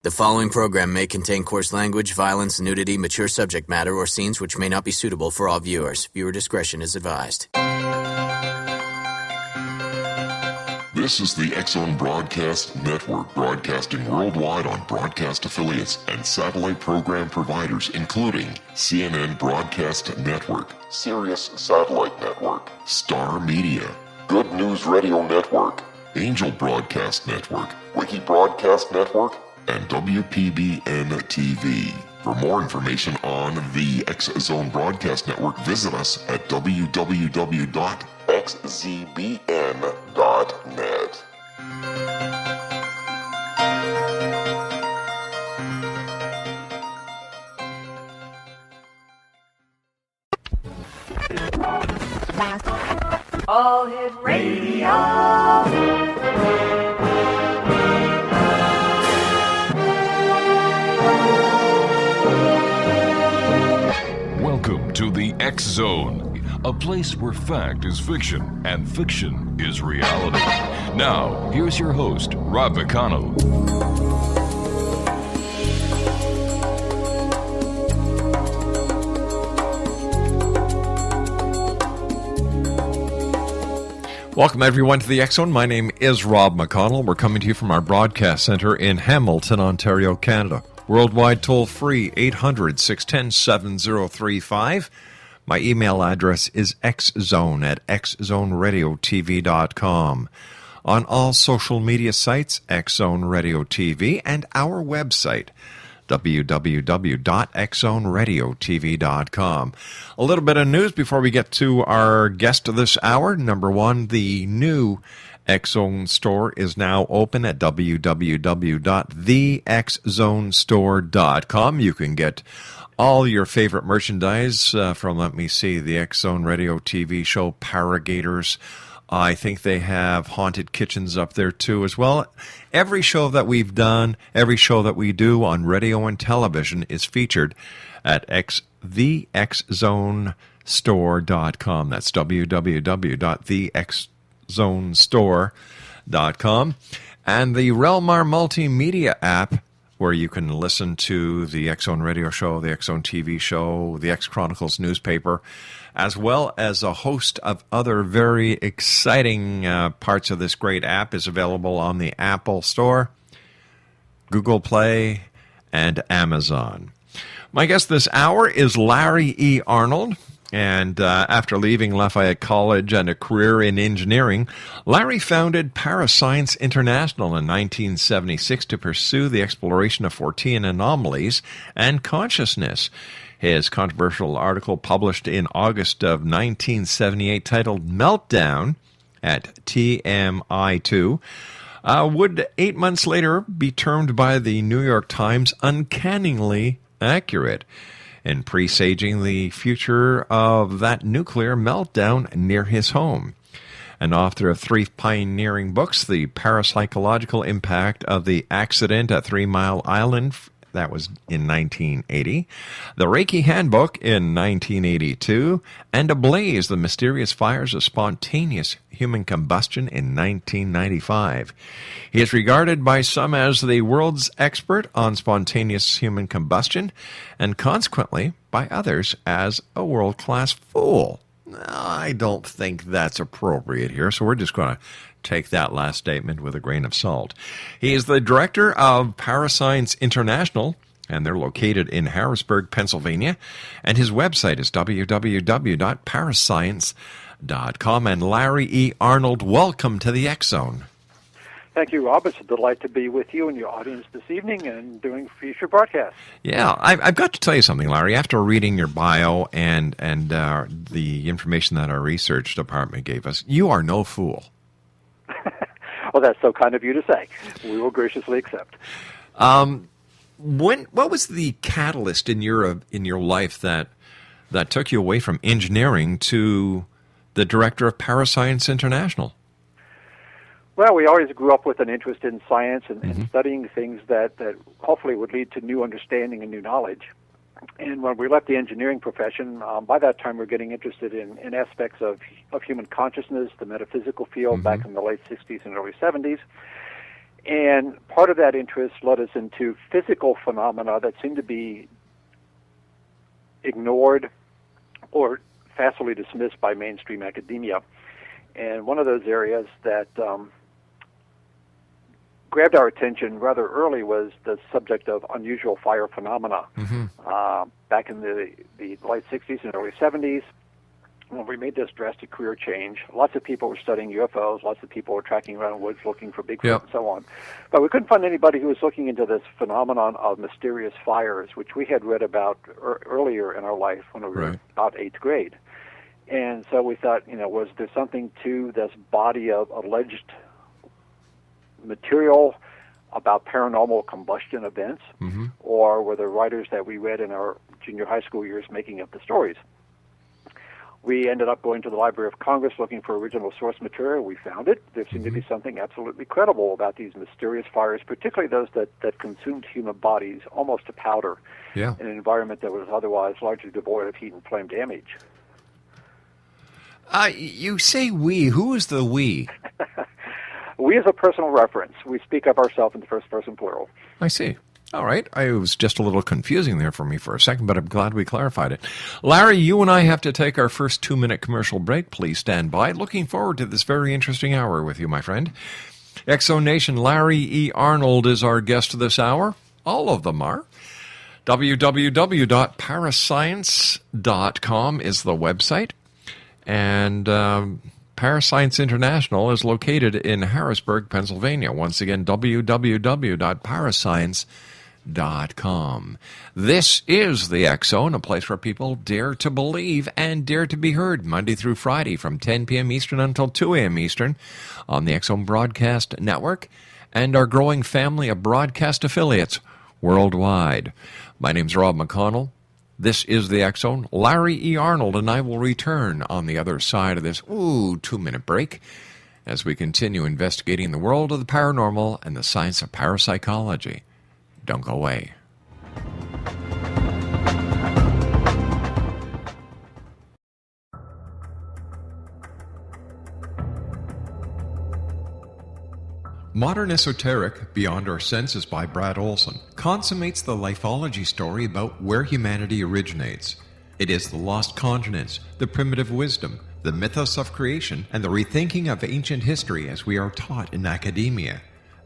The following program may contain coarse language, violence, nudity, mature subject matter, or scenes which may not be suitable for all viewers. Viewer discretion is advised. This is the X-Zone Broadcast Network, broadcasting worldwide on broadcast affiliates and satellite program providers, including CNN Broadcast Network, Sirius Satellite Network, Star Media, Good News Radio Network, Angel Broadcast Network, Wiki Broadcast Network, and WPBN TV. For more information on the X-Zone Broadcast Network, visit us at www.xzbn.net. All Hit Radio. Welcome to the X-Zone, a place where fact is fiction and fiction is reality. Now, here's your host, Rob McConnell. Welcome, everyone, to the X-Zone. My name is Rob McConnell. We're coming to you from our broadcast center in Hamilton, Ontario, Canada. Worldwide toll-free, 800-610-7035. My email address is xzone@xzoneradiotv.com. On all social media sites, X-Zone Radio TV, and our website, www.xzoneradiotv.com. A little bit of news before we get to our guest of this hour. Number one, the new X-Zone store is now open at www.thexzonestore.com. You can get all your favorite merchandise from, let me see, the X-Zone Radio TV show, Paragators. I think they have Haunted Kitchens up there too as well. Every show that we've done, every show that we do on radio and television is featured at thexzonestore.com. That's www.thexzonestore.com. And the Relmar Multimedia app, where you can listen to the X-Zone Radio show, the X-Zone TV show, the X Chronicles newspaper, as well as a host of other very exciting parts of this great app, is available on the Apple Store, Google Play, and Amazon. My guest this hour is Larry E. Arnold. And after leaving Lafayette College and a career in engineering, Larry founded Parascience International in 1976 to pursue the exploration of Fortean anomalies and consciousness. His controversial article, published in August of 1978, titled Meltdown at TMI2, would 8 months later be termed by the New York Times uncannily accurate in presaging the future of that nuclear meltdown near his home. An author of 3 pioneering books, The Parapsychological Impact of the Accident at 3 Mile Island, that was in 1980, The Reiki Handbook in 1982, and Ablaze, The Mysterious Fires of Spontaneous Human Combustion in 1995. He is regarded by some as the world's expert on spontaneous human combustion, and consequently by others as a world-class fool. I don't think that's appropriate here, so we're just going to take that last statement with a grain of salt. He is the director of Parascience International, and they're located in Harrisburg, Pennsylvania, and his website is www.parascience.com. And Larry E. Arnold, welcome to the X-Zone. Thank you, Rob. It's a delight to be with you and your audience this evening and doing future broadcasts. Yeah, I've got to tell you something, Larry. After reading your bio and the information that our research department gave us, you are no fool. Well, that's so kind of you to say. We will graciously accept. What was the catalyst in your life that took you away from engineering to the director of Parascience International? Well, we always grew up with an interest in science and studying things that hopefully would lead to new understanding and new knowledge. And when we left the engineering profession, by that time we were getting interested in aspects of human consciousness, the metaphysical field back in the late 60s and early 70s. And part of that interest led us into physical phenomena that seem to be ignored or facilely dismissed by mainstream academia. And one of those areas that grabbed our attention rather early was the subject of unusual fire phenomena. Back in the late 60s and early 70s, when we made this drastic career change, lots of people were studying UFOs, lots of people were tracking around woods looking for Bigfoot and so on. But we couldn't find anybody who was looking into this phenomenon of mysterious fires, which we had read about earlier in our life when we were about 8th grade. And so we thought, was there something to this body of alleged material about paranormal combustion events, or were the writers that we read in our junior high school years making up the stories? We ended up going to the Library of Congress looking for original source material. We found it. There seemed to be something absolutely credible about these mysterious fires, particularly those that consumed human bodies almost to powder in an environment that was otherwise largely devoid of heat and flame damage. You say we. Who is the we? We as a personal reference. We speak of ourselves in the first person plural. I see. All right. It was just a little confusing there for me for a second, but I'm glad we clarified it. Larry, you and I have to take our first 2-minute commercial break. Please stand by. Looking forward to this very interesting hour with you, my friend. Exo Nation, Larry E. Arnold is our guest this hour. All of them are. www.parascience.com is the website. And Parascience International is located in Harrisburg, Pennsylvania. Once again, www.parascience.com. This is the X Zone, a place where people dare to believe and dare to be heard, Monday through Friday from 10 p.m. Eastern until 2 a.m. Eastern on the X Zone Broadcast Network and our growing family of broadcast affiliates worldwide. My name's Rob McConnell. This is the X Zone. Larry E. Arnold and I will return on the other side of this 2-minute break as we continue investigating the world of the paranormal and the science of parapsychology. Don't go away. Modern Esoteric, Beyond Our Senses by Brad Olson, consummates the lifology story about where humanity originates. It is the lost continents, the primitive wisdom, the mythos of creation, and the rethinking of ancient history as we are taught in academia.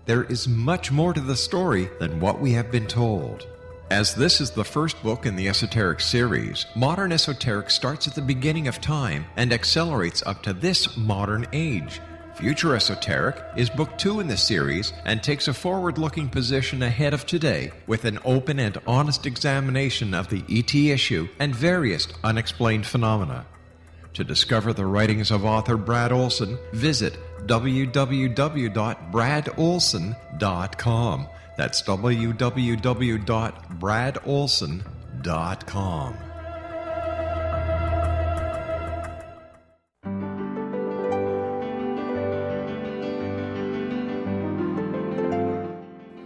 There is much more to the story than what we have been told. As this is the first book in the Esoteric series, Modern Esoteric starts at the beginning of time and accelerates up to this modern age. Future Esoteric is book 2 in the series and takes a forward-looking position ahead of today with an open and honest examination of the ET issue and various unexplained phenomena. To discover the writings of author Brad Olson, visit www.bradolson.com. That's www.bradolson.com.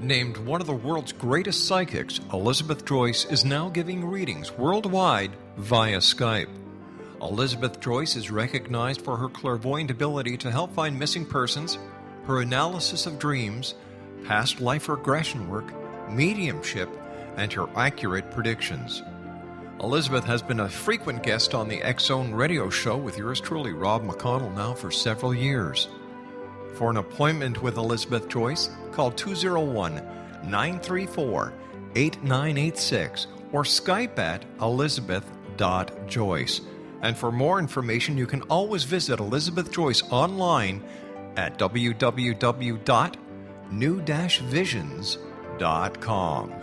Named one of the world's greatest psychics, Elizabeth Joyce is now giving readings worldwide via Skype. Elizabeth Joyce is recognized for her clairvoyant ability to help find missing persons, her analysis of dreams, past life regression work, mediumship, and her accurate predictions. Elizabeth has been a frequent guest on the X Zone radio show with yours truly, Rob McConnell, now for several years. For an appointment with Elizabeth Joyce, call 201-934-8986 or Skype at elizabeth.joyce. And for more information, you can always visit Elizabeth Joyce online at www.new-visions.com.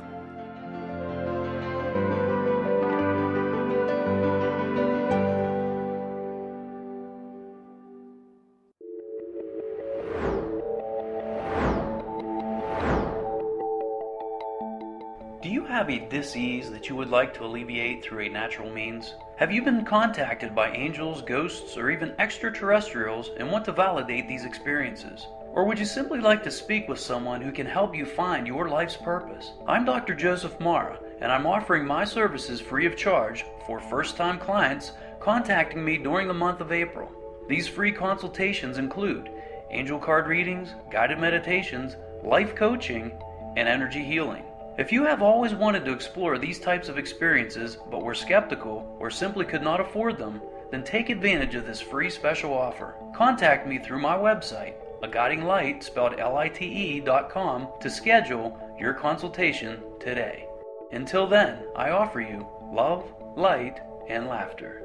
Do you have a dis-ease that you would like to alleviate through a natural means? Have you been contacted by angels, ghosts, or even extraterrestrials and want to validate these experiences? Or would you simply like to speak with someone who can help you find your life's purpose? I'm Dr. Joseph Mara, and I'm offering my services free of charge for first-time clients contacting me during the month of April. These free consultations include angel card readings, guided meditations, life coaching, and energy healing. If you have always wanted to explore these types of experiences but were skeptical or simply could not afford them, then take advantage of this free special offer. Contact me through my website, aguidinglight, spelled LITE.com, to schedule your consultation today. Until then, I offer you love, light, and laughter.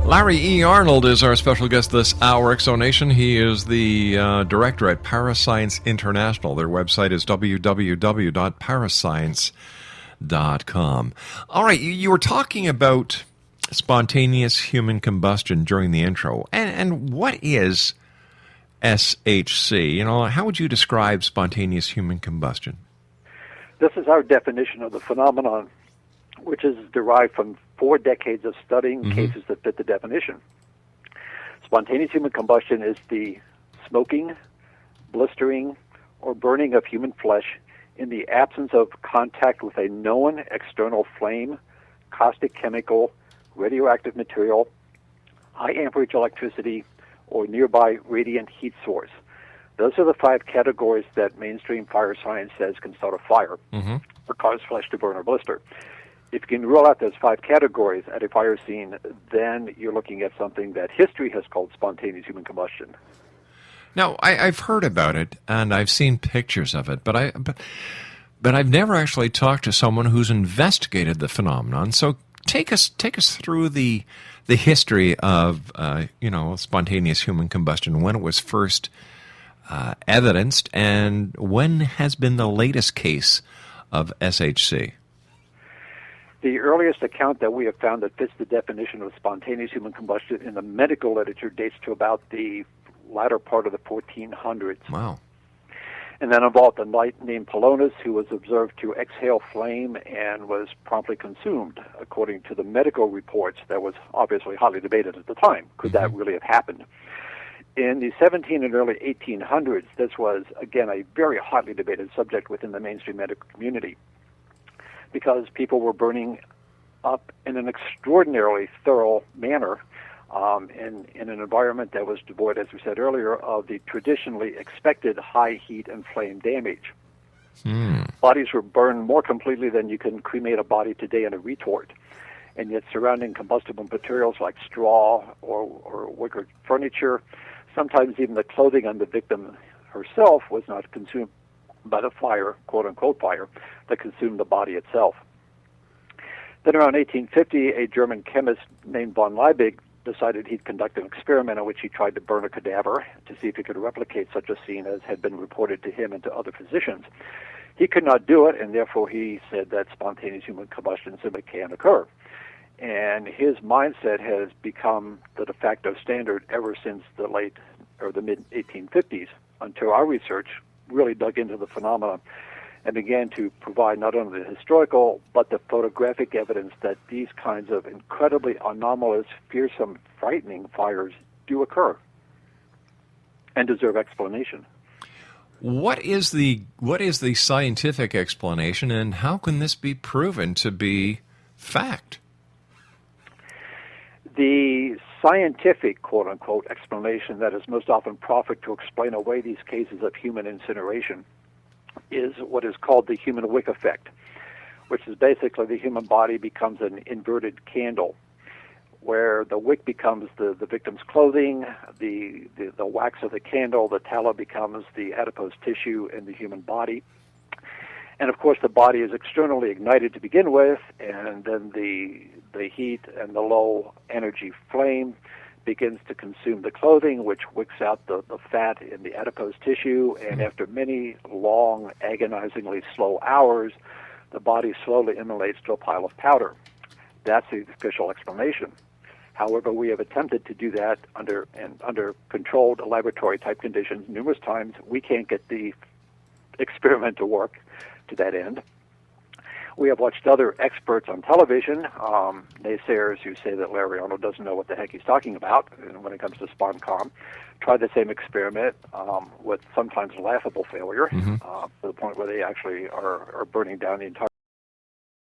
Larry E. Arnold is our special guest this hour, Exonation. He is the director at Parascience International. Their website is www.parascience.com. All right, you were talking about spontaneous human combustion during the intro. And what is SHC? You know, how would you describe spontaneous human combustion? This is our definition of the phenomenon, which is derived from 4 decades of studying cases that fit the definition. Spontaneous human combustion is the smoking, blistering, or burning of human flesh in the absence of contact with a known external flame, caustic chemical, radioactive material, high amperage electricity, or nearby radiant heat source. Those are the 5 categories that mainstream fire science says can start a fire or cause flesh to burn or blister. If you can rule out those 5 categories at a fire scene, then you're looking at something that history has called spontaneous human combustion. Now, I've heard about it, and I've seen pictures of it, but I've never actually talked to someone who's investigated the phenomenon. So take us through the history of spontaneous human combustion, when it was first evidenced, and when has been the latest case of SHC. The earliest account that we have found that fits the definition of spontaneous human combustion in the medical literature dates to about the latter part of the 1400s. Wow. And that involved a knight named Polonus who was observed to exhale flame and was promptly consumed, according to the medical reports. That was obviously highly debated at the time. Could that really have happened? In the 17 and early 1800s, this was, again, a very hotly debated subject within the mainstream medical community, because people were burning up in an extraordinarily thorough manner in an environment that was devoid, as we said earlier, of the traditionally expected high heat and flame damage. Bodies were burned more completely than you can cremate a body today in a retort. And yet surrounding combustible materials like straw or wicker furniture, sometimes even the clothing on the victim herself, was not consumed by the fire, quote-unquote fire, that consumed the body itself. Then around 1850, a German chemist named von Liebig decided he'd conduct an experiment in which he tried to burn a cadaver to see if he could replicate such a scene as had been reported to him and to other physicians. He could not do it, and therefore he said that spontaneous human combustion simply can't occur. And his mindset has become the de facto standard ever since the mid-1850s, until our research really dug into the phenomena and began to provide not only the historical but the photographic evidence that these kinds of incredibly anomalous, fearsome, frightening fires do occur and deserve explanation. What is the scientific explanation, and how can this be proven to be fact? The scientific, quote-unquote, explanation that is most often proffered to explain away these cases of human incineration is what is called the human wick effect, which is basically the human body becomes an inverted candle, where the wick becomes the victim's clothing, the wax of the candle, the tallow becomes the adipose tissue in the human body. And of course the body is externally ignited to begin with, and then the heat and the low energy flame begins to consume the clothing, which wicks out the fat in the adipose tissue, and after many long, agonizingly slow hours, the body slowly immolates to a pile of powder. That's the official explanation. However, we have attempted to do that under controlled laboratory-type conditions numerous times. We can't get the experiment to work to that end. We have watched other experts on television, naysayers who say that Larry Arnold doesn't know what the heck he's talking about when it comes to SpawnCom. Tried the same experiment with sometimes laughable failure to the point where they actually are burning down the entire